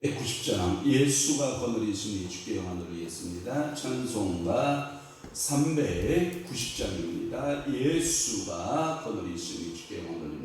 190장 예수가 거느리시니 주께 영광을 드리겠습니다. 찬송가 390장입니다. 예수가 거느리시니 주께 영광을 드립니다.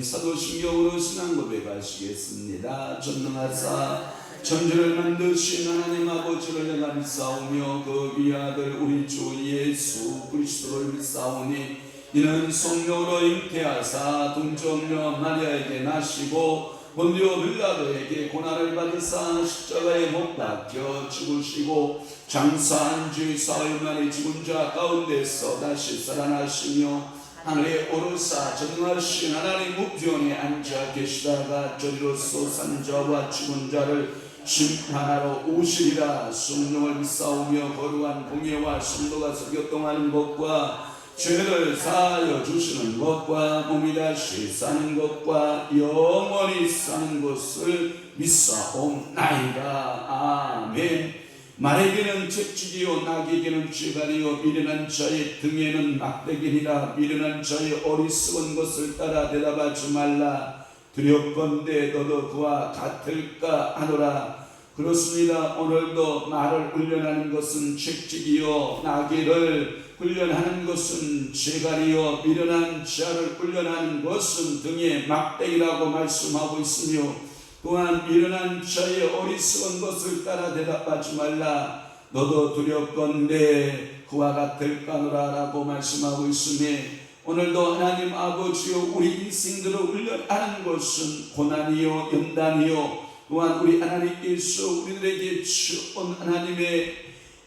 사도신경으로 신앙 고백하시겠습니다. 전능하사 천지를 만드신 하나님 아버지를 내가 믿사오며 그 위아들 우리 주 예수 그리스도를 믿사오니 이는 성령으로 잉태하사 동정녀 마리아에게 나시고 본디오 빌라도에게 고난을 받으사 십자가에 못 박혀 죽으시고 장사한 지 사흘 만에 죽은 자 가운데서 다시 살아나시며 하늘에 오르사 전능하신 하나님 우편에 앉아 계시다가 저리로서 산 자와 죽은 자를 심판하러 오시리라. 성령을 믿사오며 거룩한 공예와 성도가 교통하는 것과 죄를 사하여 주시는 것과 몸이 다시 사는 것과 영원히 사는 것을 믿사옵나이다. 아멘. 말에게는 채찍이요 낙에게는 쥐갈이요 미련한 자의 등에는 막대기니라. 미련한 자의 어리석은 것을 따라 대답하지 말라. 두렵건대 너도 그와 같을까 하노라. 그렇습니다. 오늘도 말을 훈련하는 것은 채찍이요 나귀를 훈련하는 것은 쥐갈이요 미련한 자를 훈련하는 것은 등에 막대기라고 말씀하고 있으며, 또한 미련한 자의 어리석은 것을 따라 대답하지 말라. 너도 두렵건대 그와 같을까노라 라고 말씀하고 있으니, 오늘도 하나님 아버지여 우리 인생들을 훈련하는 것은 고난이요 연단이요 또한 우리 하나님께서 우리들에게 주온 하나님의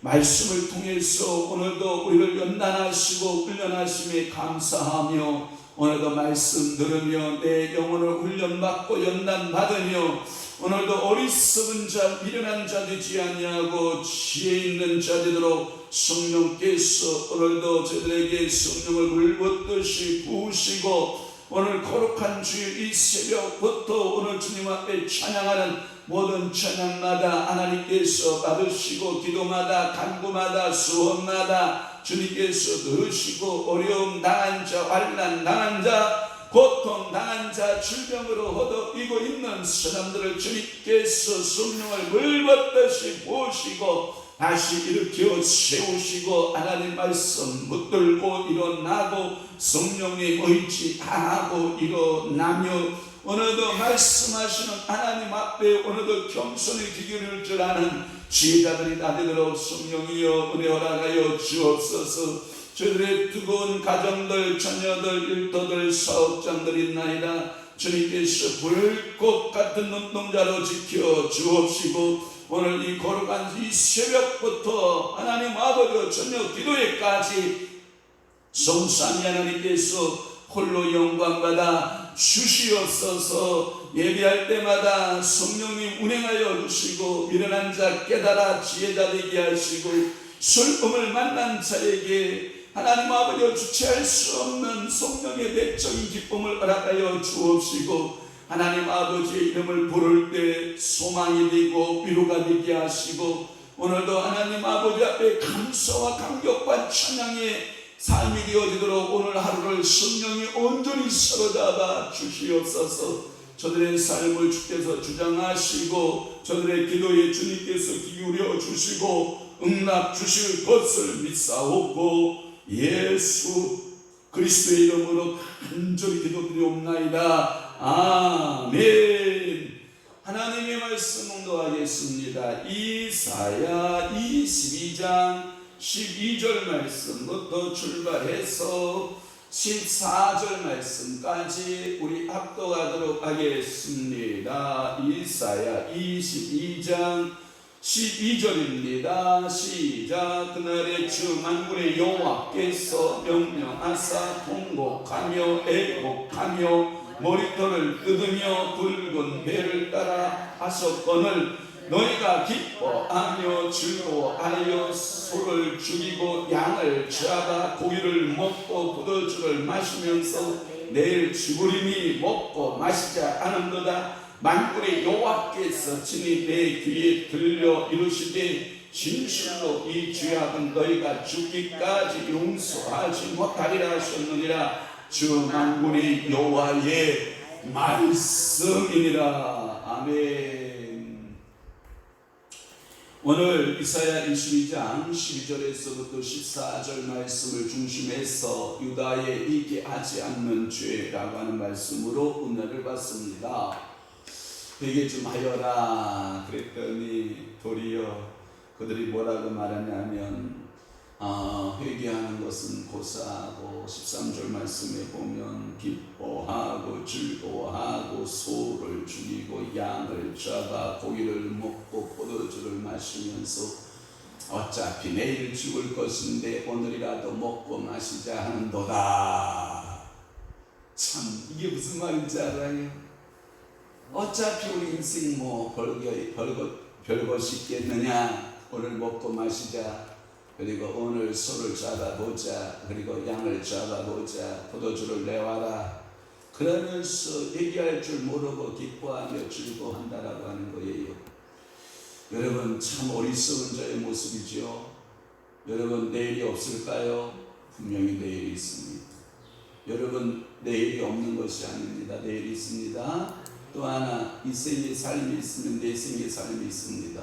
말씀을 통해서 오늘도 우리를 연단하시고 훈련하심에 감사하며 오늘도 말씀 들으며 내 영혼을 훈련받고 연단받으며 오늘도 어리석은 자 미련한 자 되지 아니하고 지혜 있는 자 되도록 성령께서 오늘도 저들에게 성령을 물붓듯이 부으시고 오늘 거룩한 주일 이 새벽부터 오늘 주님 앞에 찬양하는 모든 찬양마다 하나님께서 받으시고 기도마다 간구마다 수원마다 주님께서 들으시고 어려움 당한 자 환난 당한 자 고통 당한 자 질병으로 허덕이고 있는 사람들을 주님께서 성령을 물붓듯이 부으시고 다시 일으켜 세우시고 하나님 말씀 붙들고 일어나고 성령의 의지하고 일어나며 오늘도 말씀하시는 하나님 앞에 오늘도 겸손히 기울일 줄 아는 지혜자들이 다 되도록 성령이여 은혜 허락하여 주옵소서. 저들의 뜨거운 가정들 자녀들 일터들 사업장들 있나이다. 주님께서 불꽃 같은 눈동자로 지켜 주옵시고 오늘 이 거룩한 이 새벽부터 하나님 아버지와 저녁 기도회까지 성삼위 하나님께서 홀로 영광받아 주시옵소서. 예배할 때마다 성령님 운행하여 주시고 미련한 자 깨달아 지혜자 되게 하시고 슬픔을 만난 자에게 하나님 아버지와 주체할 수 없는 성령의 내적인 기쁨을 허락하여 주옵시고 하나님 아버지의 이름을 부를 때 소망이 되고 위로가 되게 하시고 오늘도 하나님 아버지 앞에 감사와 감격과 찬양의 삶이 되어지도록 오늘 하루를 성령이 온전히 사로잡아 주시옵소서. 저들의 삶을 주께서 주장하시고 저들의 기도에 주님께서 기울여 주시고 응답 주실 것을 믿사옵고 예수 그리스도의 이름으로 간절히 기도드리옵나이다. 아멘. 하나님의 말씀 공독하겠습니다. 이사야 22장 12절 말씀부터 출발해서 14절 말씀까지 우리 합독하도록 하겠습니다. 이사야 22장 12절입니다. 시작. 그날에 주 만군의 여호와께서 명령하사 통곡하며 애곡하며 머리털을 뜯으며 붉은 배를 따라 하셨거늘 너희가 기뻐하며 즐거워하여 소를 죽이고 양을 잡아 고기를 먹고 포도주를 마시면서 내일 죽으리니 먹고 마시자 하는도다. 만군의 여호와께서 친히 내 귀에 들려 이르시되 진실로 이 죄악은 너희가 죽기까지 용서하지 못하리라 하셨느니라. 주 만군의 여호와의 말씀이니라. 아멘. 오늘 이사야 22장 12절에서부터 14절 말씀을 중심해서 유다에 있게 하지 않는 죄라고 하는 말씀으로 은혜를 받습니다. 회개 좀 하여라 그랬더니 도리어 그들이 뭐라고 말하냐면 회개하는 것은 고사하고 13절 말씀에 보면 기뻐하고 즐거워하고 소를 죽이고 양을 잡아 고기를 먹고 포도주를 마시면서 어차피 내일 죽을 것인데 오늘이라도 먹고 마시자 하는도다. 참 이게 무슨 말인지 알아요? 어차피 우리 인생 뭐 별것이 있겠느냐. 오늘 먹고 마시자. 그리고 오늘 소를 잡아보자. 그리고 양을 잡아보자. 포도주를 내와라. 그러면서 얘기할 줄 모르고 기뻐하며 즐거워한다라고 하는 거예요. 여러분 참 어리석은 자의 모습이죠. 여러분 내일이 없을까요? 분명히 내일이 있습니다. 여러분 내일이 없는 것이 아닙니다. 내일이 있습니다. 또 하나 이 생의 삶이 있으면 내 생의 삶이 있습니다.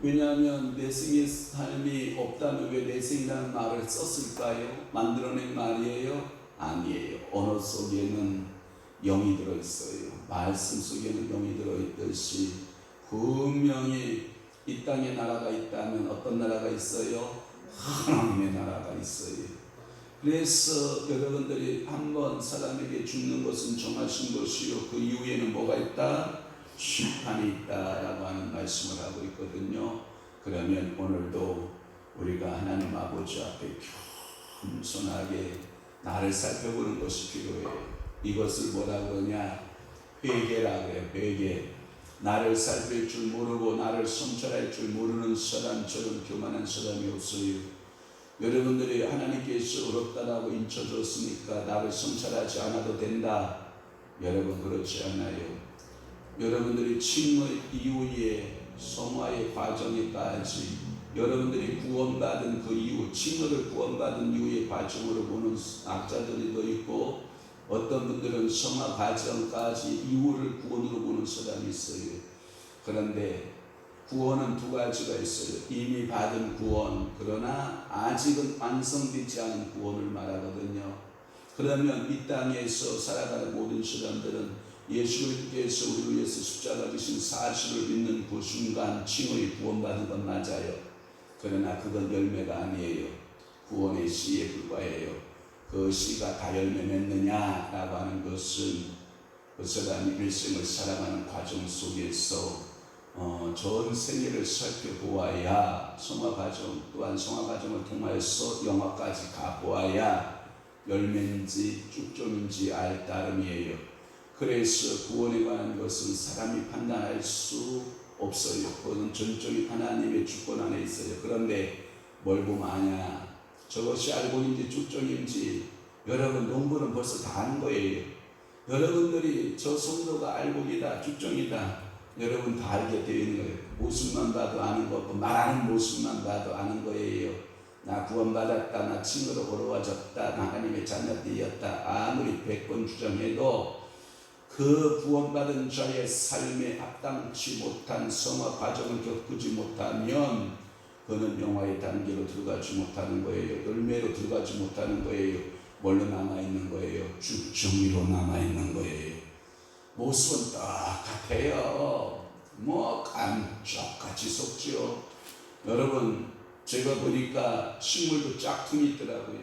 왜냐하면 내 생의 삶이 없다면 왜 내 생이라는 말을 썼을까요? 만들어낸 말이에요? 아니에요. 언어 속에는 영이 들어있어요. 말씀 속에는 영이 들어있듯이 분명히 이 땅에 나라가 있다면 어떤 나라가 있어요? 하나님의 나라가 있어요. 그래서 여러분들이 한번 사람에게 죽는 것은 정하신 것이요 그 이후에는 뭐가 있다? 심판이 있다라고 하는 말씀을 하고 있거든요. 그러면 오늘도 우리가 하나님 아버지 앞에 겸손하게 나를 살펴보는 것이 필요해요. 이것을 뭐라 그러냐? 회개라 그래요. 회개. 나를 살필 줄 모르고 나를 성찰할 줄 모르는 사람처럼 교만한 사람이 없어요. 여러분들이 하나님께서 어렵다라고 인쳐줬으니까 나를 성찰하지 않아도 된다. 여러분 그렇지 않아요. 여러분들이 칭의 이후에 성화의 과정에까지 여러분들이 구원받은 그 이후, 칭의를 구원받은 이후의 과정으로 보는 학자들이 더 있고, 어떤 분들은 성화 과정까지 이후를 구원으로 보는 사람이 있어요. 그런데 구원은 두 가지가 있어요. 이미 받은 구원, 그러나 아직은 완성되지 않은 구원을 말하거든요. 그러면 이 땅에서 살아가는 모든 사람들은 예수 그리스도께서 우리를 위해서 십자가 지신 사실을 믿는 그 순간 칭의 구원받은 건 맞아요. 그러나 그건 열매가 아니에요. 구원의 씨에 불과해요. 그 씨가 다 열매 맺느냐라고 하는 것은 그 사람이 일생을 살아가는 과정 속에서 전 세계를 살펴보아야, 성화 과정 또한 성화 과정을 통해서 영화까지 가보아야 열매인지 쭉종인지 알 따름이에요. 그래서 구원에 관한 것은 사람이 판단할 수 없어요. 그것은 전적인 하나님의 주권 안에 있어요. 그런데 뭘 보면 아냐? 저것이 알고인지 쭉종인지 여러분 농부는 벌써 다 아는 거예요. 여러분들이 저 성도가 알고이다 쭉종이다 여러분 다 알게 되어 있는 거예요. 모습만 봐도 아는 거고 말하는 모습만 봐도 아는 거예요. 나 구원받았다, 나 칭의로 어려워졌다, 나 하나님의 자녀되었다 아무리 100번 주장해도 그 구원받은 자의 삶에 합당치 못한 성화 과정을 겪지 못하면 그는 영화의 단계로 들어가지 못하는 거예요. 열매로 들어가지 못하는 거예요. 뭘로 남아있는 거예요? 쭉정이로 남아있는 거예요. 모습은 똑같아요. 뭐 감쪽같이 속지요. 여러분 제가 보니까 식물도 짝퉁이 있더라고요.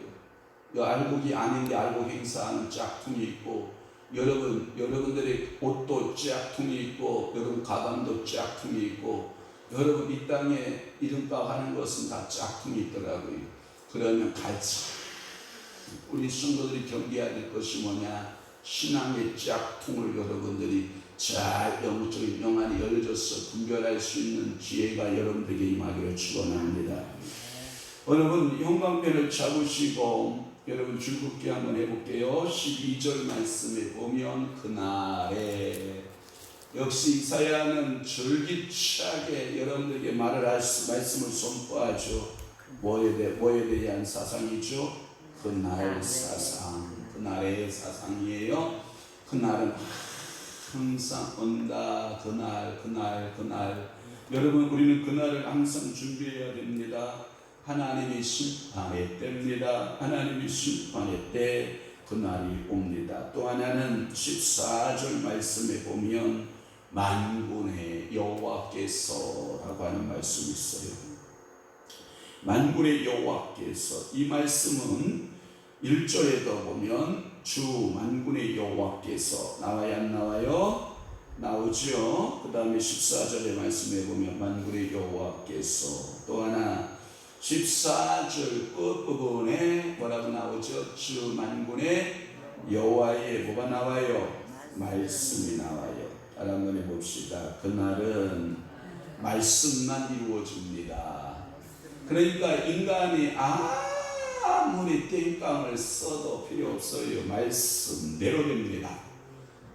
알곡이 아닌데 알곡 행사하는 짝퉁이 있고, 여러분들의 옷도 짝퉁이 있고, 여러분 가방도 짝퉁이 있고, 여러분 이 땅에 이름값 하는 것은 다 짝퉁이 있더라고요. 그러면 같이 우리 성도들이 경계해야 될 것이 뭐냐? 신앙의 짝퉁을 여러분들이 잘 영적인 영안이 열려져서 분별할 수 있는 기회가 여러분들에게 임하기를 축원합니다. 여러분 형광펜을 잡으시고 여러분 줄긋기 한번 해볼게요. 12절 말씀에 보면 그날에, 역시 이사야는 줄기차게 여러분들에게 말씀을 선포하죠. 뭐에 대한 사상이죠? 그날 사상, 그날의 사상이에요. 그날은 항상 온다. 그날. 여러분 우리는 그날을 항상 준비해야 됩니다. 하나님이 심판의 때입니다. 하나님이 심판의 때 그날이 옵니다. 또 하나는 14절 말씀에 보면 만군의 여호와께서라고 하는 말씀이 있어요. 만군의 여호와께서, 이 말씀은 1절에도 보면 주 만군의 여호와께서 나와요 안 나와요? 나오죠. 그 다음에 14절의 말씀에 보면 만군의 여호와께서, 또 하나 14절 끝부분에 뭐라고 나오죠? 주 만군의 여호와의 뭐가 나와요? 말씀이 나와요. 다른 한번 해봅시다. 그날은 말씀만 이루어집니다. 그러니까 인간이 아무리 땡깡을 써도 필요 없어요. 말씀대로 됩니다.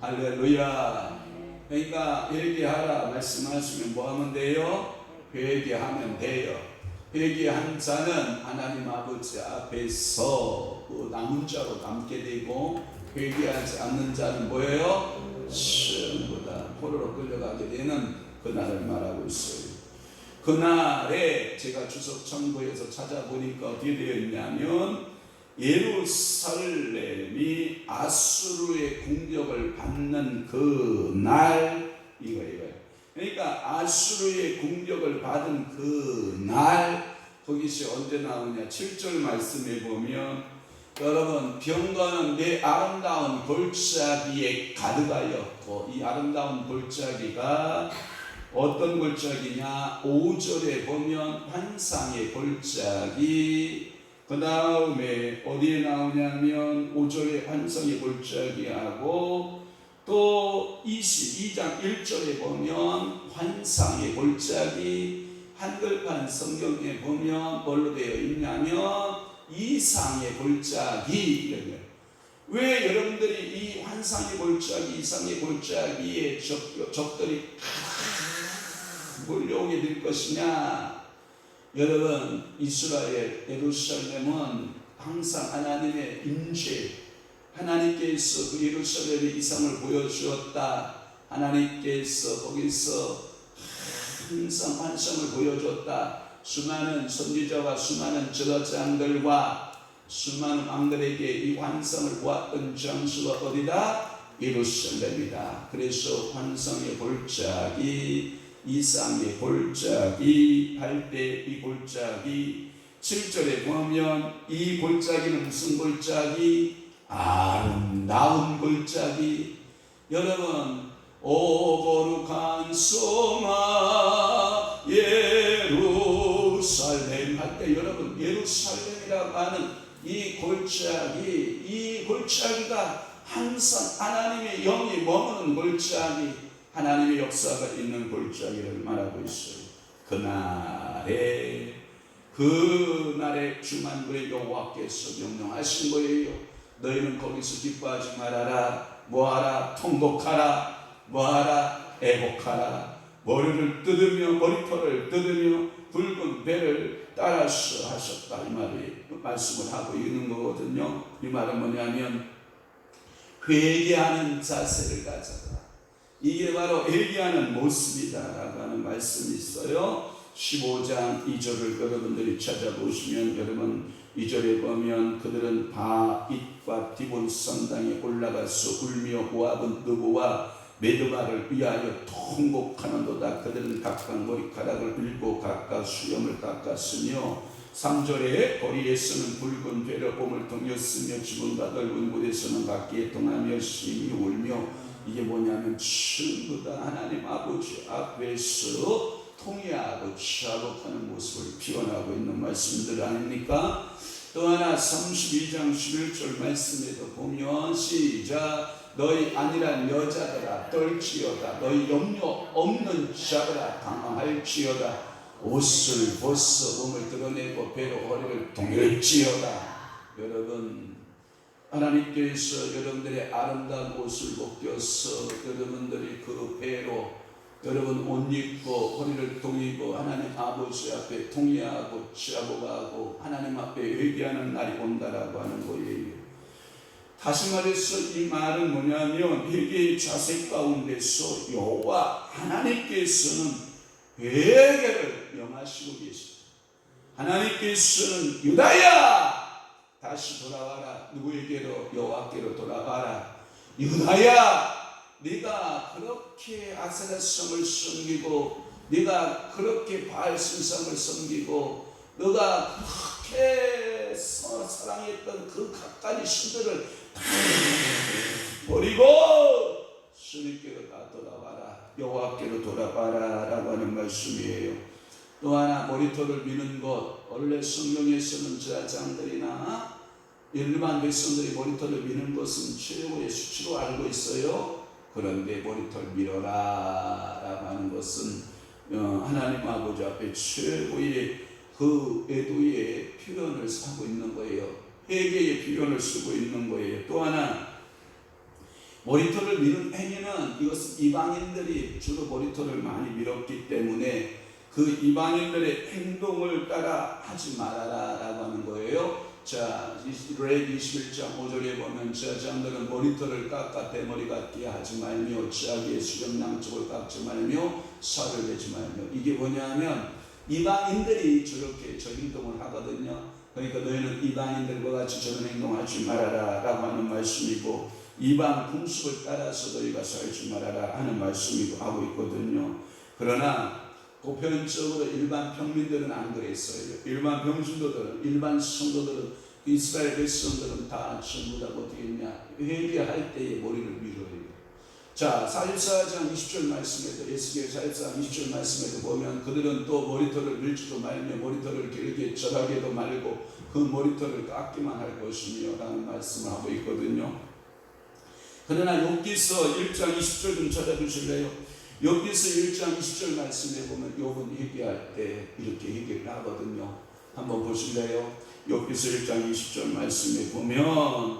할렐루야. 그러니까 회개하라 말씀하시면 뭐 하면 돼요? 회개하면 돼요. 회개한 자는 하나님 아버지 앞에서 그 남은 자로 남게 되고, 회개하지 않는 자는 뭐예요? 시험보다 포로로 끌려가게 되는 그날을 말하고 있어요. 그날에 제가 주석 청구에서 찾아보니까 어떻게 되어 있냐면, 예루살렘이 아수르의 공격을 받는 그날, 이거예요. 그러니까 아수르의 공격을 받은 그날, 거기서 언제 나오냐? 7절 말씀에 보면 여러분, 병거는 내 아름다운 골짜기에 가득하였고, 이 아름다운 골짜기가 어떤 골짜기냐? 5절에 보면 환상의 골짜기, 그 다음에 어디에 나오냐면 5절에 환상의 골짜기하고, 또 22장 1절에 보면 환상의 골짜기, 한글판 성경에 보면 뭘로 되어 있냐면 이상의 골짜기 이런 거예요. 왜 여러분들이 이 환상의 골짜기, 이상의 골짜기에 적들이 몰려오게 될 것이냐? 여러분, 이스라엘 예루살렘은 항상 하나님의 임재, 하나님께서 그 예루살렘의 이상을 보여주었다. 하나님께서 거기서 항상 환상을 보여줬다. 수많은 선지자와 수많은 제사장들과 수많은 왕들에게 이 환상을 보았던 장소가 어디다? 예루살렘이다. 그래서 환상의 골짜기, 이상의 골짜기 할 때 이 골짜기 7절에 보면 이 골짜기는 무슨 골짜기? 아름다운 골짜기. 여러분, 오 거룩한 성아 예루살렘 할 때 여러분, 예루살렘이라고 하는 이 골짜기가 항상 하나님의 영이 머무는 골짜기, 하나님의 역사가 있는 골짜기를 말하고 있어요. 그날에 주만부의 여호와께서 명령하신 거예요. 너희는 거기서 기뻐하지 말아라. 뭐하라? 통곡하라. 뭐하라? 애곡하라. 머리털을 뜯으며 붉은 배를 따라서 하셨다. 이 말씀을 하고 있는 거거든요. 이 말은 뭐냐면 회개하는 자세를 가져라. 이게 바로 회개하는 모습이다라고 하는 말씀이 있어요. 15장 2절을 여러분들이 찾아보시면 여러분 2절에 보면 그들은 바잇과 디본 산당에 올라가서 울며 모압은 느보와 메드바를 위하여 통곡하는도다. 그들은 각각 머리카락을 밀고 각각 수염을 깎았으며 3절에 거리에서는 붉은 배를 몸을 동였으며 지붕과 넓은 곳에서는 각기에 통하며 심히 울며, 이게 뭐냐면 전부 다 하나님 아버지 앞에서 통회하고 취하고하는 모습을 표현하고 있는 말씀들 아닙니까? 또 하나 32장 11절 말씀에도 보면 시작, 너희 안일한 여자들아 떨지어다. 너희 염려 없는 자들아 당황할지어다. 옷을 벗어 몸을 드러내고 배로 허리를 동일지어다. 여러분, 하나님께서 여러분들의 아름다운 옷을 벗겨서 여러분들이 그 배로 여러분 옷 입고 허리를 동이고 하나님 아버지 앞에 통회하고 취하고 가고 하나님 앞에 회개하는 날이 온다라고 하는 거예요. 다시 말해서 이 말은 뭐냐면 회개의 자세 가운데서 여호와 하나님께서는 회개를 명하시고 계십니다. 하나님께서는 유다야 다시 돌아와라. 누구에게로? 여호와께로 돌아와라. 유다야, 네가 그렇게 아세라성을 섬기고 네가 그렇게 바알 신상을 섬기고 네가 그렇게 사랑했던 그 각가지 신들을 다 버리고 주님께로 다 돌아와라. 여호와께로 돌아와라 라고 하는 말씀이에요. 또 하나, 머리털을 미는 것. 원래 성경에서는 제사장들이나 일반 백성들이 머리털을 미는 것은 최고의 수치로 알고 있어요. 그런데 머리털 밀어라 라고 하는 것은 하나님 아버지 앞에 최고의 그 애도의 표현을 하고 있는 거예요. 회개의 표현을 쓰고 있는 거예요. 또 하나, 머리털을 미는 행위는 이것은 이방인들이 주로 머리털을 많이 밀었기 때문에 그 이방인들의 행동을 따라 하지 말아라 라고 하는 거예요. 자, 레위기 21장 5절에 보면 제사장들은 머리털을 깎아 대머리 같게 하지 말며 자기의 수염 양쪽을 깎지 말며 살을 내지 말며. 이게 뭐냐면 이방인들이 저렇게 저 행동을 하거든요. 그러니까 너희는 이방인들과 같이 저런 행동하지 말아라 라고 하는 말씀이고, 이방 풍습을 따라서 너희가 살지 말아라 하는 말씀이고 하고 있거든요. 그러나 보편적으로 일반 평민들은 안 그랬어요. 일반 병신도들은, 일반 성도들은 이스라엘 백성들은 다 전부 다 어떻게 했냐? 회개할 때에 머리를 밀어요. 자, 44장 20절 말씀에도, 에스겔 44장 20절 말씀에도 보면 그들은 또 머리털을 밀지도 말며 머리털을 길게 절하게도 말고 그 머리털을 깎기만 할 것이며 라는 말씀을 하고 있거든요. 그러나 욥기서 1장 20절 좀 찾아주실래요? 욥기서 1장 20절 말씀에 보면 욥은 회개할 때 이렇게 회개를 하거든요. 한번 보실래요? 욥기서 1장 20절 말씀에 보면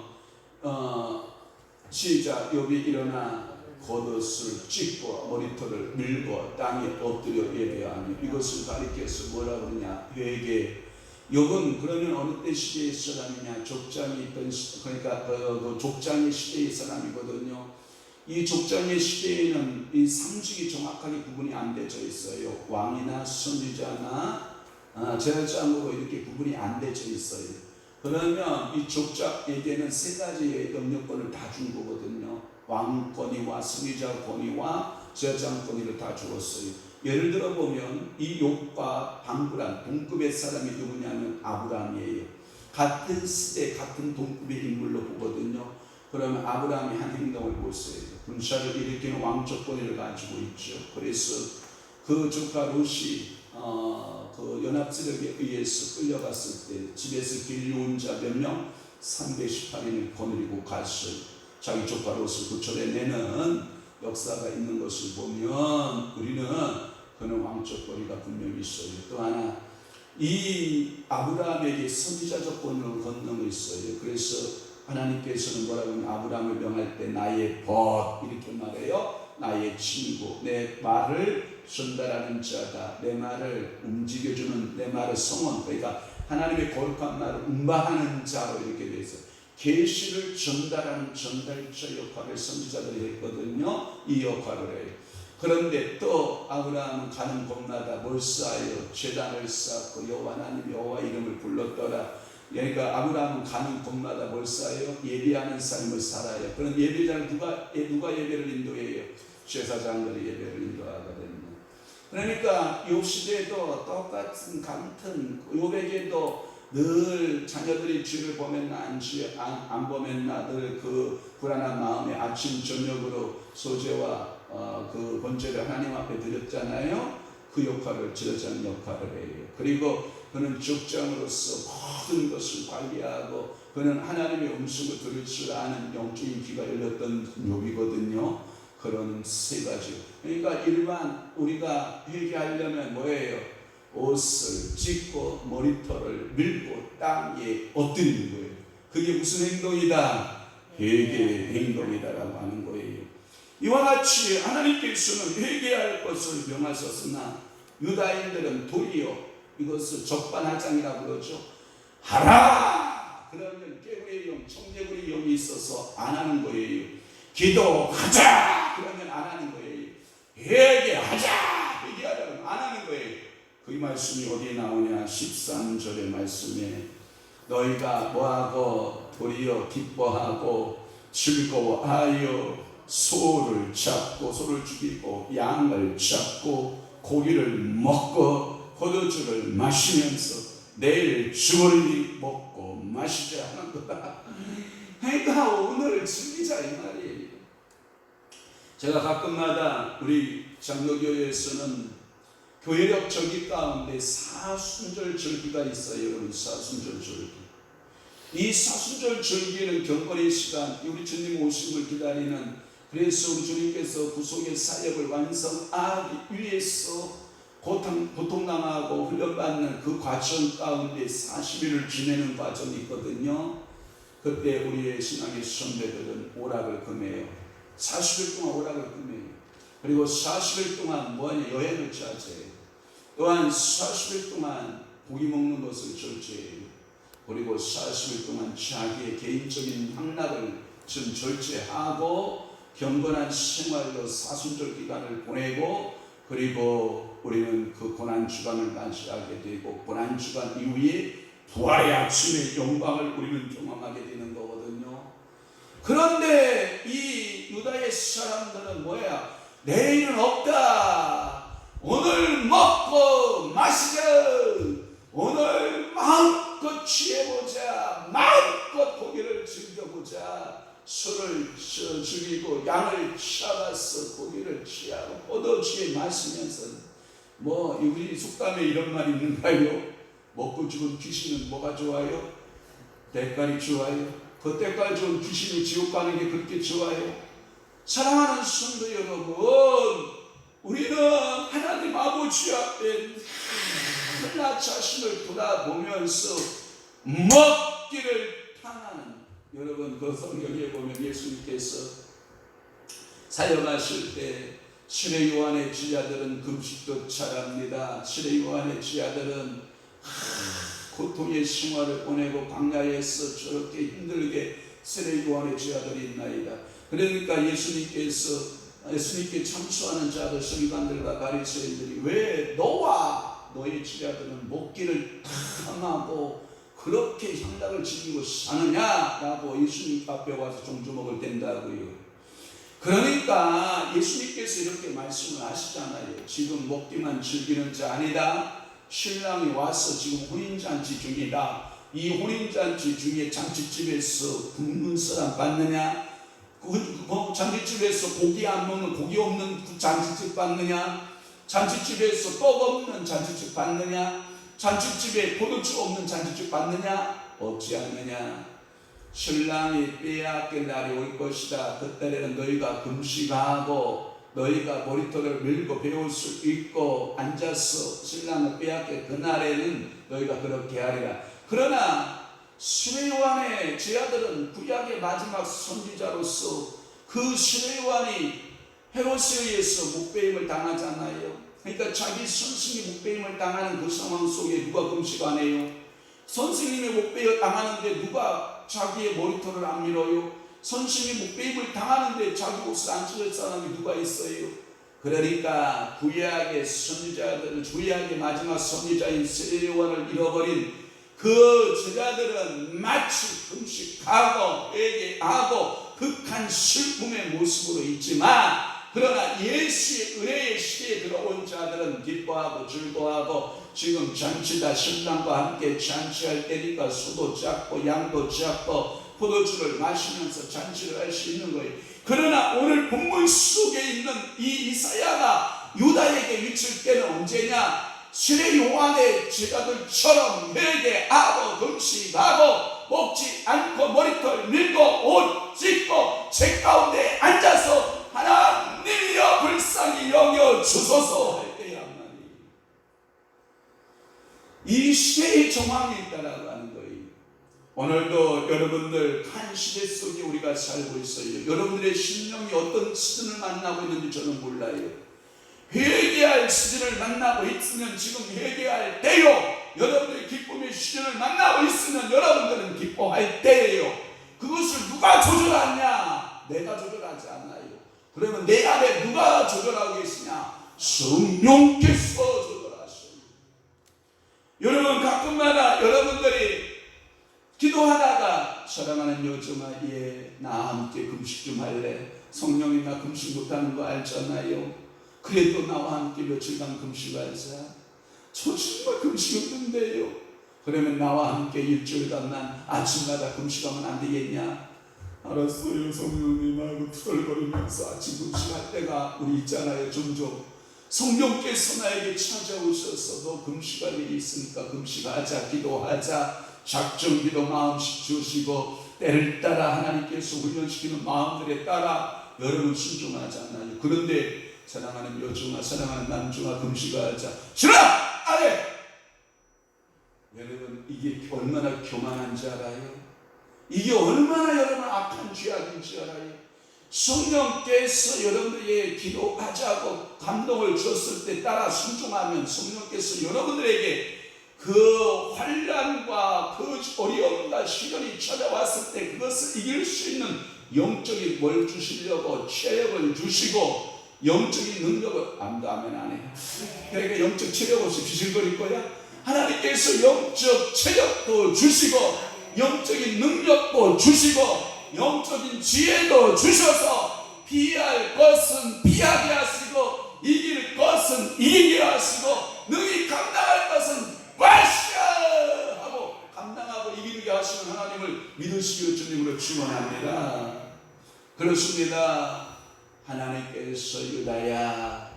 시작. 욥이 일어나 겉옷을 찢고 머리털을 밀고 땅에 엎드려 예배하며 이것을 가리켜서 뭐라 그러냐? 회개. 욥은 그러면 어느 때 시대의 사람이냐? 족장이 있던 그러니까 그 족장의 시대의 사람이거든요. 이 족장의 시대에는 이 상식이 정확하게 구분이 안 되어 있어요. 왕이나 선지자나 제사장으로 이렇게 구분이 안 되어 있어요. 그러면 이 족장에게는 세 가지의 영역권을 다 준 거거든요. 왕권위와 선지자 권위와 제사장 권위를 다 주었어요. 예를 들어 보면 이 욥과 방불한 동급의 사람이 누구냐면 아브라함이에요. 같은 시대 같은 동급의 인물로 보거든요. 그러면 아브라함이 한 행동을 보세요. 군사를 일으키는 왕적 권위를 가지고 있죠. 그래서 그 조카 롯이 그 연합세력에 의해서 끌려갔을 때 집에서 길려온 자 몇 명? 318인을 거느리고 갔어요. 자기 조카 롯을 구출해내는 역사가 있는 것을 보면 우리는 그는 왕적 권위가 분명히 있어요. 또 하나 이 아브라함에게 선지자적 권위를 건너고 있어요. 그래서 하나님께서는 뭐라고 하면 아브라함을 명할 때 나의 벗 이렇게 말해요. 나의 친구, 내 말을 전달하는 자다. 내 말을 움직여주는, 내 말을 성원, 그러니까 하나님의 거룩한 말을 운반하는 자로 이렇게 되어 있어요. 계시를 전달하는 전달자 역할을 선지자들이 했거든요. 이 역할을 해요. 그런데 또 아브라함은 가는 곳마다 뭘 쌓아요? 제단을 쌓고 여호와 하나님 여호와 이름을 불렀더라. 그러니까 아브라함은 가는 곳마다 뭘 쌓아요? 예배하는 삶을 살아요. 그런 예배자를 누가 예배를 인도해요? 제사장들이 예배를 인도하거든요. 그러니까 욥 시대에도 똑같은 같은 욥에게도 늘 자녀들이 죄를 범했나 안 범했나 늘 그 불안한 마음에 아침 저녁으로 소제와 그 번제를 하나님 앞에 드렸잖아요. 그 역할을 제사장 역할을 해요. 그리고 그는 족장으로서 모든 것을 관리하고 그는 하나님의 음성을 들을 줄 아는 영적인 귀가 열렸던 욥이거든요. 그런 세 가지. 그러니까 일반 우리가 회개하려면 뭐예요? 옷을 찢고 머리털을 밀고 땅에 엎드리는 거예요. 그게 무슨 행동이다? 회개의 행동이다라고 하는 거예요. 이와 같이 하나님께서는 회개할 것을 명하셨으나 유다인들은 도리어 이것을 적반하장이라고 그러죠. 하라! 그러면 깨구의 영, 청개구리 영이 있어서 안 하는 거예요. 기도하자! 그러면 안 하는 거예요. 회개하자! 회개하자면 안 하는 거예요. 그 말씀이 어디에 나오냐? 13절의 말씀에 너희가 뭐하고 도리어 기뻐하고 즐거워하여 소를 잡고 소를 죽이고 양을 잡고 고기를 먹고 포도주를 마시면서 내일 주얼리 먹고 마시자 하는 거다. 그러니까 오늘을 즐기자 이 말이에요. 제가 가끔마다 우리 장로교회에서는 교회력 절기 가운데 사순절 절기가 있어요. 여러분 사순절 절기. 이 사순절 절기는 경건의 시간, 우리 주님 오심을 기다리는, 그래서 우리 주님께서 구속의 사역을 완성하기 위해서 고통당하고 훈련받는 그 과정 가운데 40일을 지내는 과정이 있거든요. 그때 우리의 신앙의 선배들은 오락을 금해요. 40일 동안 오락을 금해요. 그리고 40일 동안 뭐하냐? 여행을 자제해요. 또한 40일 동안 고기 먹는 것을 절제해요. 그리고 40일 동안 자기의 개인적인 향락을 좀 절제하고 경건한 생활로 사순절 기간을 보내고, 그리고 우리는 그 고난주간을 맞이하게 되고 고난주간 이후에 부활의 아침의 영광을 우리는 경험하게 되는 거거든요. 그런데 이 유다의 사람들은 뭐야? 내일은 없다. 오늘 먹고 마시자. 오늘 마음껏 취해보자. 하시면서 우리 속담에 이런 말이 있는가요? 먹고 죽은 귀신은 뭐가 좋아요? 대가리 좋아요. 그 대가리 좋은 귀신이 지옥 가는 게 그렇게 좋아요? 사랑하는 성도 여러분, 우리는 하나님 아버지 앞에 나 자신을 돌아보면서 먹기를 탐하는, 여러분 그 성경에 보면 예수님께서 사역하실 때 시내 요한의 지하들은 금식도 잘합니다. 시내 요한의 지하들은 고통의 생활을 보내고 광야에서 저렇게 힘들게 시내 요한의 지하들이 있나이다. 그러니까 예수님께 참수하는 자들, 서기관들과 바리새인들이 왜 너와 너의 지하들은 먹기를 탐하고 그렇게 향락을 즐기고 사느냐라고 예수님 앞에 와서 종주먹을 댄다고요. 그러니까 예수님께서 이렇게 말씀을 하시잖아요. 지금 먹기만 즐기는 자 아니다. 신랑이 와서 지금 혼인잔치 중이다. 이 혼인잔치 중에 잔치집에서 굶는 사람 받느냐? 잔치집에서 고기 안 먹는, 고기 없는 잔치집 받느냐? 잔치집에서 떡 없는 잔치집 받느냐? 잔치집에 포도주 없는 잔치집 받느냐? 없지 않느냐? 신랑이 빼앗길 날이 올 것이다. 그때에는 너희가 금식하고 너희가 머리털을 밀고 배울 수 있고 앉아서 신랑을 빼앗길 그날에는 너희가 그렇게 하리라. 그러나 시내 요한의 제자들은 구약의 마지막 선지자로서 그 시내 요한이 헤롯에 의해서 묵배임을 당하잖아요. 그러니까 자기 선생님이 묵배임을 당하는 그 상황 속에 누가 금식 안 해요? 선생님의 묵배임을 당하는데 누가 자기의 머리털을 안 밀어요? 선생님이 묵배임을 당하는데 자기 옷을 안 찢을 사람이 누가 있어요? 그러니까 구약의 선지자들은, 구약의 마지막 선지자인 시내 요한을 잃어버린 그 제자들은 마치 금식하고 회개하고 극한 슬픔의 모습으로 있지만, 그러나 예수의 은혜의 시대에 들어온 자들은 기뻐하고 즐거워하고 지금 잔치다, 신랑과 함께 잔치할 때니까 소도 작고 양도 작고 포도주를 마시면서 잔치를 할 수 있는 거예요. 그러나 오늘 본문 속에 있는 이 이사야가 유다에게 미칠 때는 언제냐? 시내 요한의 제자들처럼 회개하고 금식하고 먹지 않고 머리털 밀고 옷 찢고 제 가운데 앉아서 하나님이여 불쌍히 여겨 주소서 할 때야만이 이 시대의 정황이 있다라고 하는 거예요. 오늘도 여러분들 한 시대 속에 우리가 살고 있어요. 여러분들의 심령이 어떤 시즌을 만나고 있는지 저는 몰라요. 회개할 시즌을 만나고 있으면 지금 회개할 때요. 여러분들의 기쁨의 시즌을 만나고 있으면 여러분들은 기뻐할 때예요. 그것을 누가 조절하냐? 내가 조절하지 않아요. 그러면 내 안에 누가 조절하고 계시냐? 성령께서 조절하십니다. 여러분 가끔마다 여러분들이 기도하다가 사랑하는 요즘아, 나 함께 금식 좀 할래? 성령이 나 금식 못하는 거 알잖아요. 그래도 나와 함께 며칠간 금식하자. 저 정말 금식 없는데요. 그러면 나와 함께 일주일간 난 아침마다 금식하면 안 되겠냐? 알았어요 성령님 하고 투덜거리면서 아침 금식할 때가 우리 있잖아요. 종종 성령께서 나에게 찾아오셔서 너 금식할 일이 있으니까 금식하자, 기도하자, 작정기도 마음씩 주시고 때를 따라 하나님께서 훈련시키는 마음들에 따라 여러분 순종하잖아요. 그런데 사랑하는 여중아, 사랑하는 남중아, 금식하자. 싫어! 안 해! 여러분 이게 얼마나 교만한지 알아요? 이게 얼마나 여러분 악한 죄악인지 알아요? 성령께서 여러분들에게 기도하자고 감동을 줬을 때 따라 순종하면 성령께서 여러분들에게 그 환난과 그 어려움과 시련이 찾아왔을 때 그것을 이길 수 있는 영적인 뭘 주시려고 체력을 주시고 영적인 능력을 암도하면 안 해요. 그러니까 영적 체력 없이 비실거릴 거야? 하나님께서 영적 체력도 주시고 영적인 능력도 주시고 영적인 지혜도 주셔서 피할 것은 피하게 하시고 이길 것은 이기게 하시고 능히 감당할 것은 마셔 하고 감당하고 이기게 하시는 하나님을 믿으시기를 주님으로 축원합니다. 그렇습니다. 하나님께서 유다야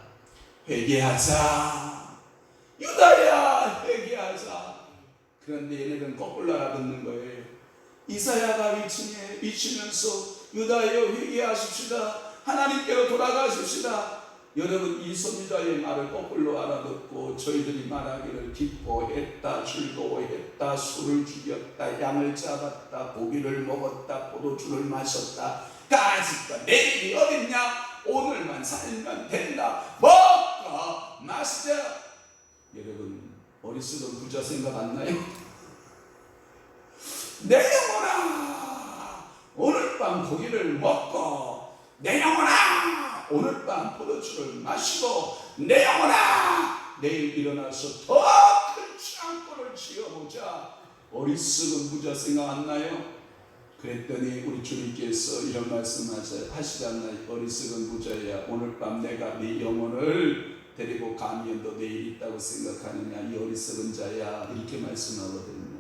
회개하자. 유다야 회개하자. 그런데 얘네들은 거꾸로 알아듣는 거예요. 이사야가 미치면서 유다여 회개하십시다. 하나님께로 돌아가십시다. 여러분 이 선지자의 말을 거꾸로 알아듣고 저희들이 말하기를 기뻐했다, 즐거워했다, 소를 죽였다, 양을 잡았다, 고기를 먹었다, 포도주를 마셨다, 까짓거 내일이 어딨냐, 오늘만 살면 된다, 먹고 마시자. 여러분 어리석은 부자 생각 안 나요? 내 영혼아 오늘 밤 고기를 먹고, 내 영혼아 오늘 밤 포도주를 마시고, 내 영혼아 내일 일어나서 더 큰 창고를 지어보자. 어리석은 부자 생각 안 나요? 그랬더니 우리 주님께서 이런 말씀 하시잖아요. 어리석은 부자야, 오늘 밤 내가 네 영혼을 데리고 가면 너 내일 있다고 생각하느냐, 이 어리석은 자야, 이렇게 말씀하거든요.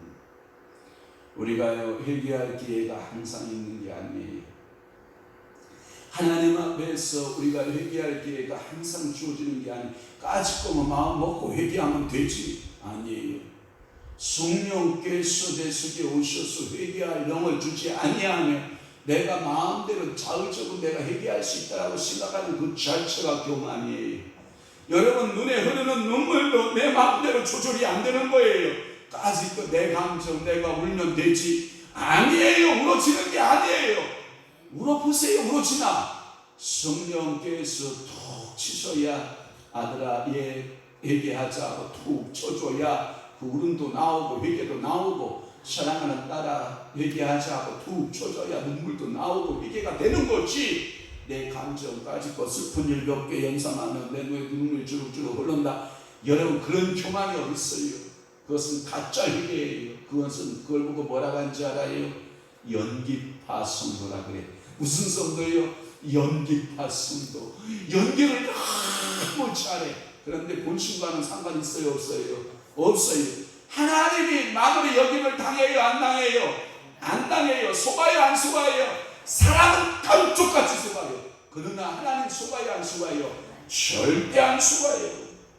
우리가요 회개할 기회가 항상 있는 게 아니에요. 하나님 앞에서 우리가 회개할 기회가 항상 주어지는 게 아니에요. 까짓거만 마음 먹고 회개하면 되지, 아니에요. 성령께서 내 속에 오셔서 회개할 영을 주지 아니하면 내가 마음대로 자의적으로 내가 회개할 수 있다고 생각하는 그 자체가 교만이에요. 여러분 눈에 흐르는 눈물도 내 마음대로 조절이 안 되는 거예요. 까짓거 내 감정 내가 울면 되지, 아니에요. 울어지는 게 아니에요. 울어보세요. 울어지나? 성령께서 툭 치셔야, 아들아 얘 회개하자고 툭 쳐줘야 그 울음도 나오고 회개도 나오고, 사랑하는 딸아 회개하자고 툭 쳐줘야 눈물도 나오고 회개가 되는 거지. 내 감정까지 슬픈 일 몇 개 연상하면 내 눈에 눈물이 주룩주룩 흘른다. 여러분 그런 교만이 어디 있어요? 그것은 가짜 회개예요. 그걸 보고 뭐라고 하는지 알아요? 연기파 성도라 그래. 무슨 성도예요? 연기파 성도. 연기를 너무 잘해. 그런데 본심과는 상관 있어요? 없어요? 없어요. 하나님이 마무리 여김을 당해요? 안 당해요? 안 당해요. 속아요? 안 속아요? 사람은 감쪽같이 속아요. 그러나 하나님 속아요? 안 속아요? 절대 안 속아요.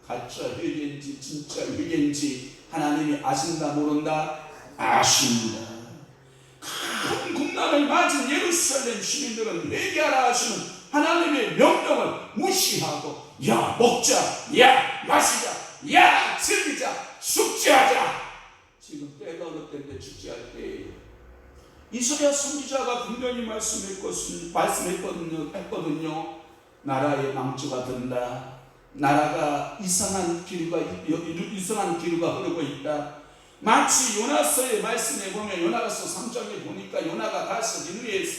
가짜 회개인지 진짜 회개인지 하나님이 아신다 모른다? 아십니다. 큰 국난을 맞은 예루살렘 시민들은 회개하라 하시는 하나님의 명령을 무시하고, 야 먹자, 야 마시자, 야 즐기자, 숙제하자. 지금 때가 어느 때인데 축제할 때예요. 이사야 선지자가 분명히 말씀했거든요. 나라의 망조가 든다. 나라가 이상한 기류가 흐르고 있다. 마치 요나서의 말씀에 보면, 요나서 3장에 보니까 요나가 가서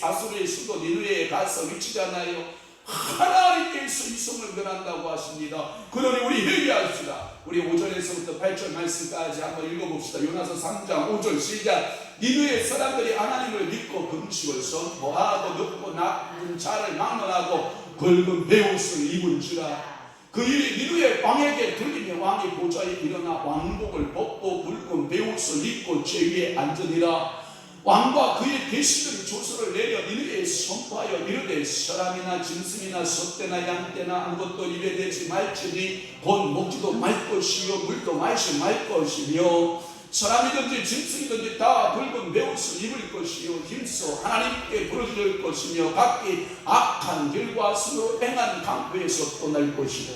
아수르의 수도 니느웨에 가서 위치잖아요. 하나님께서 이성을 변한다고 하십니다. 그러니 우리 회개합시다. 우리 5절에서부터 8절 말씀까지 한번 읽어봅시다. 요나서 3장 5절 시작. 니느웨 사람들이 하나님을 믿고 금식을 선포하고 눕고 나쁜 자를 막론하고 굵은 베옷을 입은지라. 그 일이 니느웨 왕에게 들리며 왕이 보좌에 일어나 왕복을 벗고 굵은 베옷을 입고 제위에 앉으니라. 왕과 그의 대신들이 조서를 내려 니느웨에 선포하여 이르되, 사람이나 짐승이나 소떼나 양떼나 아무것도 입에 대지 말지니 곧 먹지도 말 것이요 물도 마시지 말 것이며, 사람이든지 짐승이든지 다 붉은 베옷을 입을 것이요 힘써 하나님께 부르짖을 것이며 각기 악한 길과 스스로 행한 강포에서 떠날 것이다.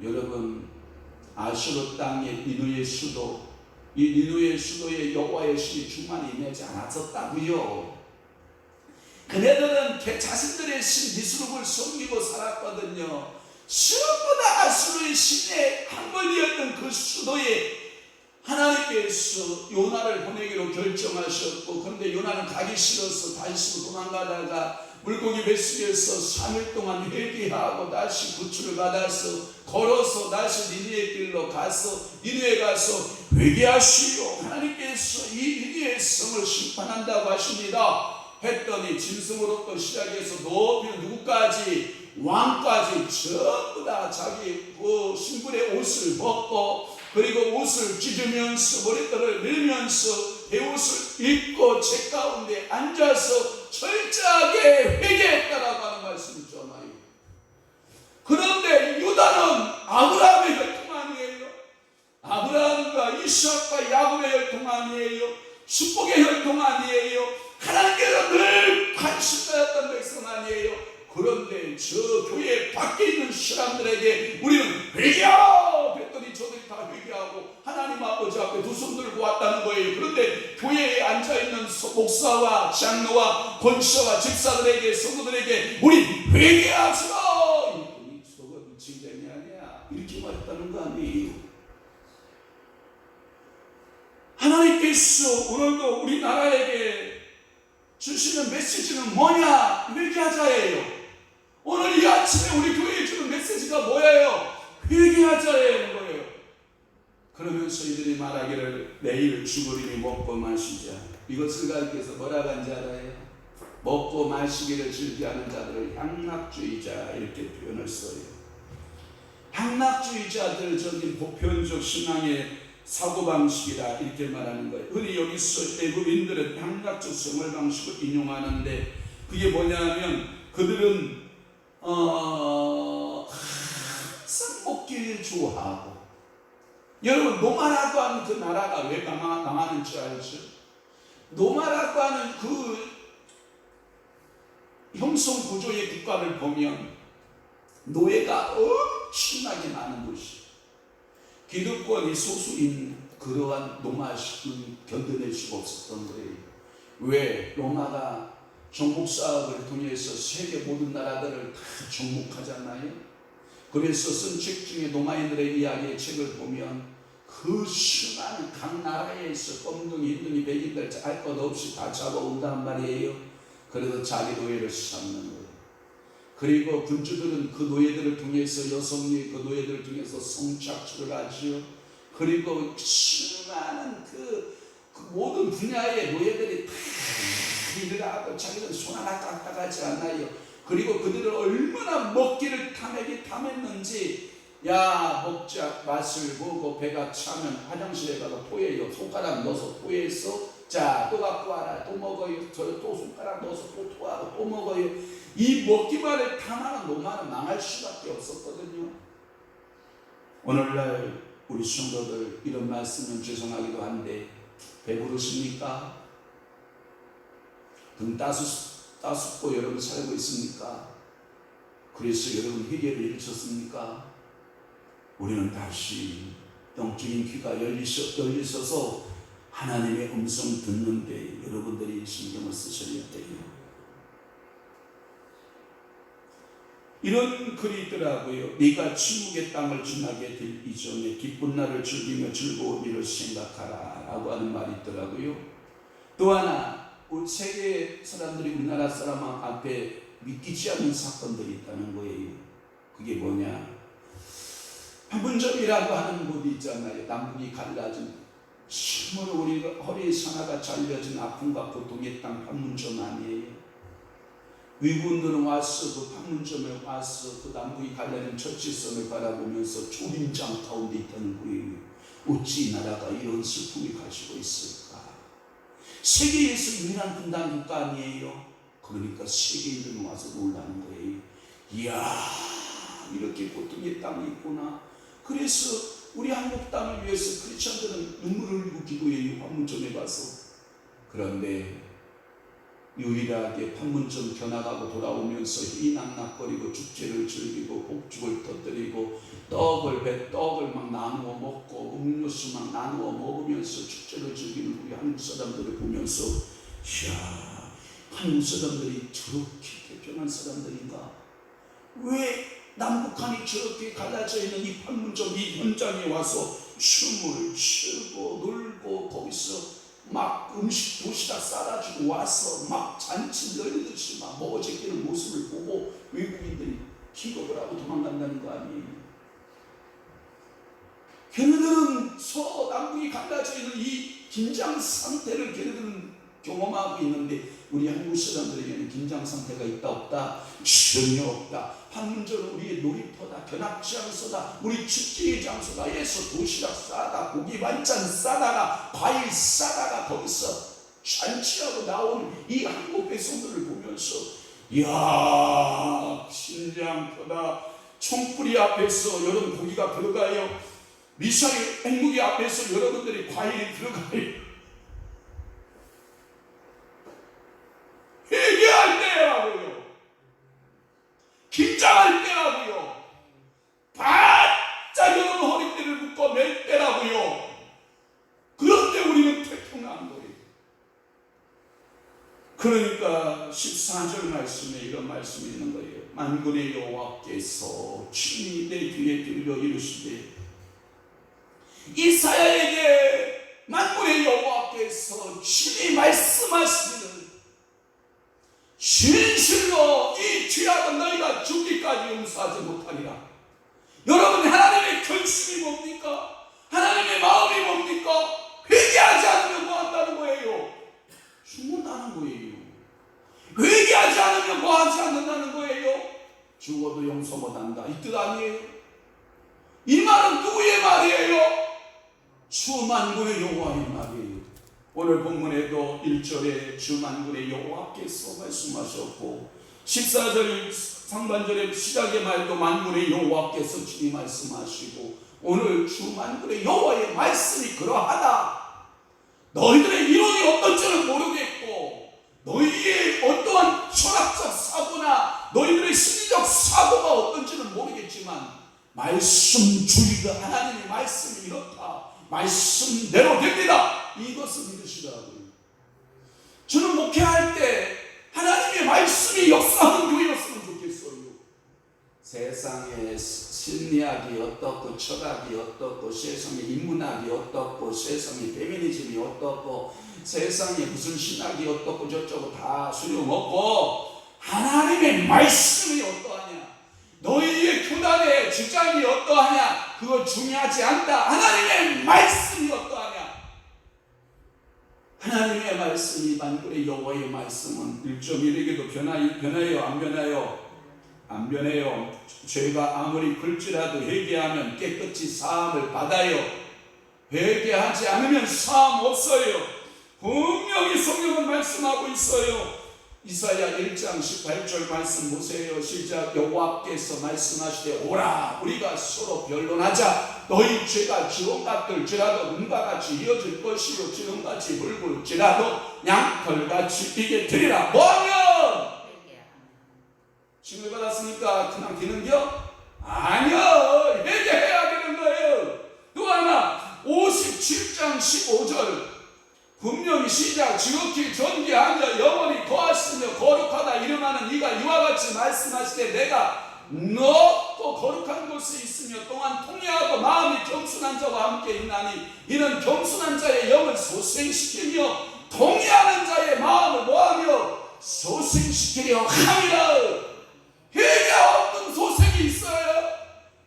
여러분 아수르 땅의 니느웨 수도, 이 니느웨 수도에 여호와의 신이 충만히 임하지 않았었다고요. 그네들은 자신들의 신 니스룹을 섬기고 살았거든요. 전부 다 아수르의 신의 한 권이었던 그 수도에 하나님께서 요나를 보내기로 결정하셨고, 그런데 요나는 가기 싫어서 다시로 도망가다가 물고기 뱃속에서 3일 동안 회개하고 다시 구출을 받아서 걸어서 다시 니느웨 길로 가서 니느웨 가서 회개하시오, 하나님께서 이 니느웨 성을 심판한다고 하십니다. 했더니 짐승으로부터 시작해서 높이 누구까지, 왕까지 전부 다 자기 그 신분의 옷을 벗고, 그리고 옷을 찢으면서 머리털을 밀면서 베옷을 입고 제 가운데 앉아서 철저하게 회개했다라고 하는 말씀이잖아요. 그런데 유다는 아브라함의 혈통 아니에요? 아브라함과 이삭과 야곱의 혈통 아니에요? 축복의 혈통 아니에요? 하나님께서 늘 관심가였던 백성 아니에요? 그런데 저 교회 밖에 있는 사람들에게 우리는 회개하라 그랬더니 저들이 다 회개하고 하나님 아버지 앞에 두 손 들고 왔다는 거예요. 그런데 교회에 앉아있는 목사와 장로와 권사와 집사들에게 성도들에게 우리 회개하시라 이랬더니 저거 미친 쟁이 아니야 이렇게 말했다는 거 아니에요. 하나님께서 오늘도 우리나라에게 주시는 메시지는 뭐냐? 회개하자예요. 오늘 이 아침에 우리 교회에 주는 메시지가 뭐예요? 회개하자는 거예요. 그러면서 이들이 말하기를 내일 죽으리니 먹고 마시자. 이것을 가리켜서 뭐라고 한지 알아요? 먹고 마시기를 즐겨하는 자들을 향락주의자 이렇게 표현을 써요. 향락주의자들 저기 보편적 신앙의 사고방식이라 이렇게 말하는 거예요. 흔히 여기서 애굽인들은 향락적 생활방식을 인용하는데 그게 뭐냐면 그들은 항상 먹기를 좋아하고 여러분 노마라고 하는 그 나라가 왜 망하는지 알죠? 노마라고 하는 그 형성 구조의 국가를 보면 노예가 엄청나게 많은 곳이에요. 기득권이 소수인 그러한 노마식은 견뎌낼 수가 없었던 거예요. 왜? 로마가 정복사업을 통해서 세계 모든 나라들을 다 정복하잖아요. 그래서 쓴 책 중에 노마인들의 이야기의 책을 보면 그 수많은 각 나라에서 껌둥이, hin둥이, 백인들 알 것 없이 다 잡아온단 말이에요. 그래서 자기 노예를 삼는 거예요. 그리고 군주들은 그 노예들을 통해서 여성이 그 노예들을 통해서 성착취를 하지요. 그리고 수많은 그 모든 분야의 노예들이 다 일을 하고 자기는 손 하나 까딱하지 않아요. 그리고 그들은 얼마나 먹기를 탐했는지 야 먹자 맛을 보고 배가 차면 화장실에 가서 토해요. 손가락 넣어서 토해서 자 또 갖고 와라 또 먹어요. 저 또 손가락 넣어서 또 토하고 또 먹어요. 이 먹기만을 탐하는 노마는 망할 수밖에 없었거든요. 오늘날 우리 성도들 이런 말씀은 죄송하기도 한데 배부르십니까? 등 따숩고 여러분 살고 있습니까? 그래서 여러분 회개를 일으켰습니까? 우리는 다시 영적인 귀가 열리셔서 하나님의 음성 듣는데 여러분들이 신경을 쓰셔야 돼요. 이런 글이 있더라고요. 네가 침묵의 땅을 지나게 될 이전에 기쁜 날을 즐기며 즐거운 일을 생각하라 라고 하는 말이 있더라고요. 또 하나 세계 사람들이 우리나라 사람 앞에 믿기지 않는 사건들이 있다는 거예요. 그게 뭐냐? 판문점이라고 하는 곳이 있잖아요. 남북이 갈라진 참으로 우리가 허리에 하나가 잘려진 아픔과 고통의 땅 판문점 아니에요. 외국인들은 와서 그 판문점에 와서 그 남북이 갈라진 철지선을 바라보면서 초림장 가운데 있다는 거예요. 어찌 이 나라가 이런 슬픔이 가지고 있을까? 세계에서 유일한 분단 국가 아니에요. 그러니까 세계인들은 와서 놀라는 거예요. 이야 이렇게 고통의 땅이 있구나. 그래서 우리 한국 땅을 위해서 크리스천들은 눈물을 흘리고 기도해요. 판문점에 가서. 그런데 유일하게 판문점 겨나가고 돌아오면서 희낙낙거리고 축제를 즐기고 복죽을 터뜨리고 떡을 막 나누어 먹고 음료수 막 나누어 먹으면서 축제를 즐기는 우리 한국 사람들을 보면서 이야 한국 사람들이 저렇게 개편한 사람들인가? 왜 남북한이 저렇게 갈라져 있는 이 판문점 이 현장에 와서 춤을 추고 놀고 거기서 막 음식 도시락 싸가지고 와서 막 잔치 열리듯이 막 먹어 제끼는 모습을 보고 외국인들이 기겁을 하고 도망간다는 거 아니에요. 걔네들은 남북이 갈라져 있는 이 긴장 상태를 걔네들은 경험하고 있는데 우리 한국 사람들에게는 긴장 상태가 있다 없다? 전혀 없다. 판문점은 우리의 놀이터다, 견학지 장소다, 우리 축제의 장소다 해서 도시락 싸다, 고기 반찬 싸다가 과일 싸다가 거기서 잔치하고 나온 이 한국 백성들을 보면서 이야 심장 터다 총뿌리 앞에서 여러분 고기가 들어가요. 미사일 핵무기 앞에서 여러분들이 과일이 들어가요. 회개할 때라고요. 긴장할 때라고요. 바짝 여러분 허리띠를 묶고 맬 때라고요. 그런데 우리는 태통한 거예요. 그러니까 14절 말씀에 이런 말씀이 있는 거예요. 만군의 여호와께서 친히 내 귀에 들려 이르시되, 이사야에게 만군의 여호와께서 친히 말씀하시기를, 진실로 이 죄악은 너희가 죽기까지 용서하지 못하리라. 여러분, 하나님의 결심이 뭡니까? 하나님의 마음이 뭡니까? 회개하지 않으면 뭐 한다는 거예요? 죽는다는 거예요. 회개하지 않으면 뭐 하지 않는다는 거예요? 죽어도 용서 못한다, 이 뜻 아니에요? 이 말은 누구의 말이에요? 주 만군의 여호와의 말이에요. 오늘 본문에도 1절에 주 만군의 여호와께서 말씀하셨고, 14절 상반절의 시작의 말도 만군의 여호와께서 친히 말씀하시고, 오늘 주 만군의 여호와의 말씀이 그러하다. 너희들의 이론이 어떤지는 모르겠고, 너희의 어떠한 철학적 사고나 너희들의 심리적 사고가 어떤지는 모르겠지만, 말씀주의가 하나님의 말씀이 이렇다, 말씀대로 됩니다, 이것을 믿으시라고요. 저는 목회할 때 하나님의 말씀이 역사하는 교회였으면 좋겠어요. 세상에 심리학이 어떻고, 철학이 어떻고, 세상에 인문학이 어떻고, 세상에 페미니즘이 어떻고, 세상에 무슨 신학이 어떻고 저쩌고 다 소용없고, 하나님의 말씀이 어떠하냐, 너희의 교단의 주장이 어떠하냐, 그거 중요하지 않다. 하나님의 말씀이 어떠하냐. 하나님의 말씀이, 만군의 여호와의 말씀은 1.1에게도 변해요? 안 변해요? 안 변해요. 죄가 아무리 글지라도 회개하면 깨끗이 사함을 받아요. 회개하지 않으면 사함 없어요. 분명히 성경은 말씀하고 있어요. 이사야 1장 18절 말씀 보세요. 시작. 여호와께서 말씀하시되, 오라 우리가 서로 변론하자. 너희 죄가 지옥 같을지라도 눈과 같이 이어질 것이요 지름같이 붉을지라도 양털같이 비게 되리라. 뭐하면? 징을 받았으니까 그냥 되는겨? 아니요, 회개해야 되는 거예요. 또 하나 57장 15절 분명히 시작. 지극히 존귀하며 영원히 거하시며 거룩하다 이름하는 이가 이와 같이 말씀하시되, 내가 높고 거룩한 곳에 있으며 또한 통회하고 마음이 겸손한 자와 함께 있나니, 이는 겸손한 자의 영을 소생시키며 통회하는 자의 마음을 뭐하며 소생시키려 함이라. 회개 없는 소생이 있어요.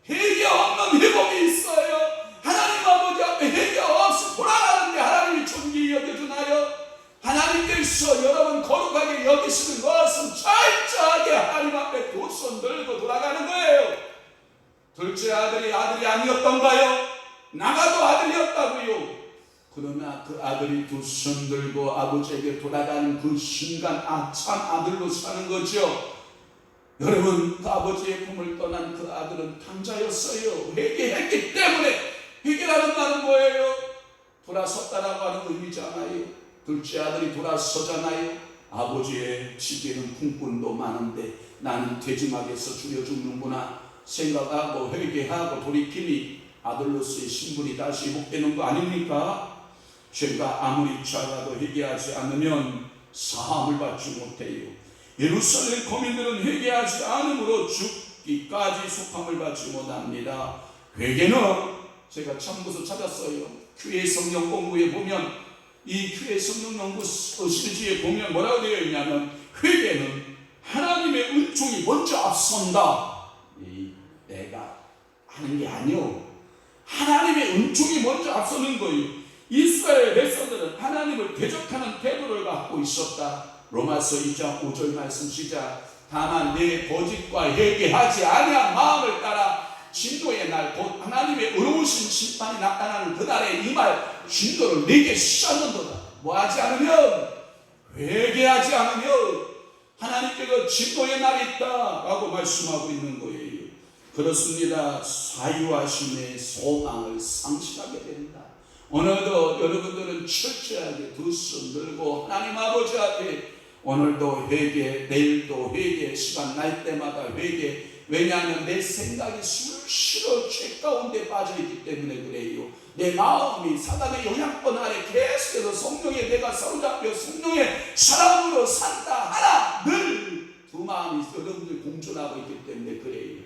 회개 없는 회복이 있어요. 하나님 아버지 앞에 회개 없이 돌아가는데 하나님이 존귀히 여겨주나요? 하나님께서 여러분 거룩하게 여기시는 것은 철저하게 하나님 앞에 두 손 들고 돌아가는 거예요. 둘째 아들이 아니었던가요? 나가도 아들이었다고요. 그러나 그 아들이 두 손 들고 아버지에게 돌아가는 그 순간, 참 아들로 사는 거죠. 여러분, 그 아버지의 품을 떠난 그 아들은 탕자였어요. 회개했기 때문에. 회개라는 말은 뭐예요? 돌아섰다라고 하는 의미잖아요. 둘째 아들이 돌아서잖아요. 아버지의 시기에는 풍분도 많은데 나는 돼지막에서 죽여 죽는구나 생각하고 회개하고 돌이키니 아들로서의 신분이 다시 회복되는 거 아닙니까? 죄가 아무리 작아도 회개하지 않으면 사함을 받지 못해요. 예루살렘 거민들은 회개하지 않으므로 죽기까지 속함을 받지 못합니다. 회개는 제가 참고서 찾았어요. 교회 성경 공부에 보면, 이 교회 성경 연구 시리즈에 보면 뭐라고 되어 있냐면, 회개는 하나님의 은총이 먼저 앞선다. 내가 하는 게 아니요, 하나님의 은총이 먼저 앞서는 거예요. 이스라엘 백성들은 하나님을 대적하는 태도를 갖고 있었다. 로마서 2장 5절 말씀 시작. 다만 내 거짓과 회개하지 아니한 마음을 따라 진노의 날, 곧 하나님의 의로우신 심판이 나타나는 그날에 이 말 진노를 내게 쏟는도다. 뭐하지 않으면, 회개하지 않으면 하나님께서 진노의 날이 있다 라고 말씀하고 있는 거예요. 그렇습니다. 사유하심의 소망을 상실하게 된다. 오늘도 여러분들은 철저하게 두 손 들고 하나님 아버지 앞에 오늘도 회개, 내일도 회개, 시간 날 때마다 회개. 왜냐하면 내 생각이 수시로 죄 가운데 빠져있기 때문에 그래요. 내 마음이 사단의 영향권 아래 계속해서 성령에 내가 사로잡혀 성령의 사랑으로 산다 하나 늘 두 마음이 여러분들 공존하고 있기 때문에 그래요.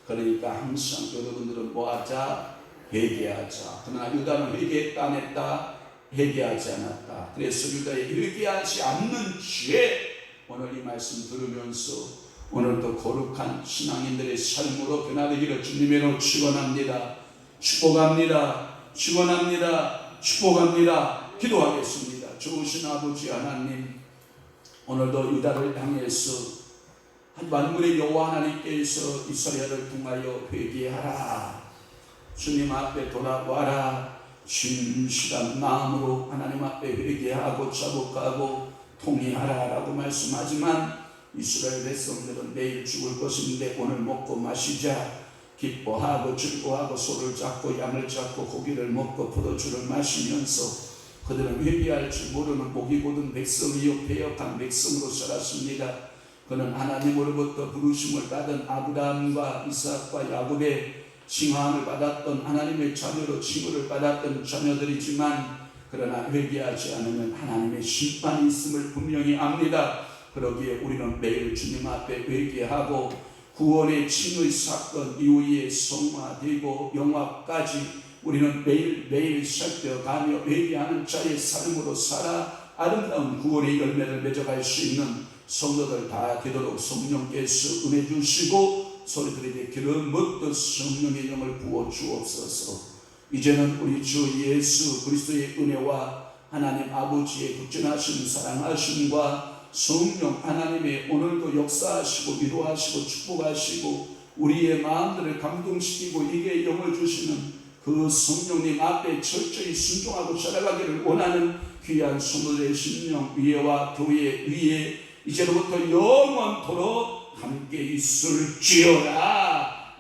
그러니까 항상 여러분들은 뭐하자? 회개하자. 그러나 유다는 회개했다 안 했다? 회개하지 않았다. 그래서 유다의 회개하지 않는 죄, 오늘 이 말씀 들으면서 오늘도 거룩한 신앙인들의 삶으로 변화되기를 주님의 이름으로 축원합니다. 축복합니다. 축원합니다. 축복합니다. 기도하겠습니다. 좋으신 아버지 하나님, 오늘도 유다를 향해서 만물의 여호와 하나님께서 이스라엘을 통하여 회개하라. 주님 앞에 돌아와라. 진실한 마음으로 하나님 앞에 회개하고 자복하고 통회하라 라고 말씀하지만 이스라엘 백성들은 내일 죽을 것인데 오늘 먹고 마시자 기뻐하고 즐거워하고 소를 잡고 양을 잡고 고기를 먹고 포도주를 마시면서 그들은 회개할 줄 모르는 목이 곧은 백성이요 배역한 백성으로 살았습니다. 그는 하나님으로부터 부르심을 받은 아브라함과 이삭과 야곱의 칭함을 받았던 하나님의 자녀로 칭호를 받았던 자녀들이지만 그러나 회개하지 않으면 하나님의 심판이 있음을 분명히 압니다. 그러기에 우리는 매일 주님 앞에 회개하고 구원의 칭의 사건 이후에 성화되고 영화까지 우리는 매일매일 살펴가며 회개하는 자의 삶으로 살아 아름다운 구원의 열매를 맺어갈 수 있는 성도들 다 되도록 성령께서 은혜 주시고 소리들에게 기름 묻듯 성령의 영을 부어 주옵소서. 이제는 우리 주 예수 그리스도의 은혜와 하나님 아버지의 극진하신 사랑하심과 성령 하나님의 오늘도 역사하시고 위로하시고 축복하시고 우리의 마음들을 감동시키고 이게 영을 주시는 그 성령님 앞에 철저히 순종하고 살아가기를 원하는 귀한 성도들의 심령 위에와 교회 위에 이제로부터 영원토록 함께 있을지어다.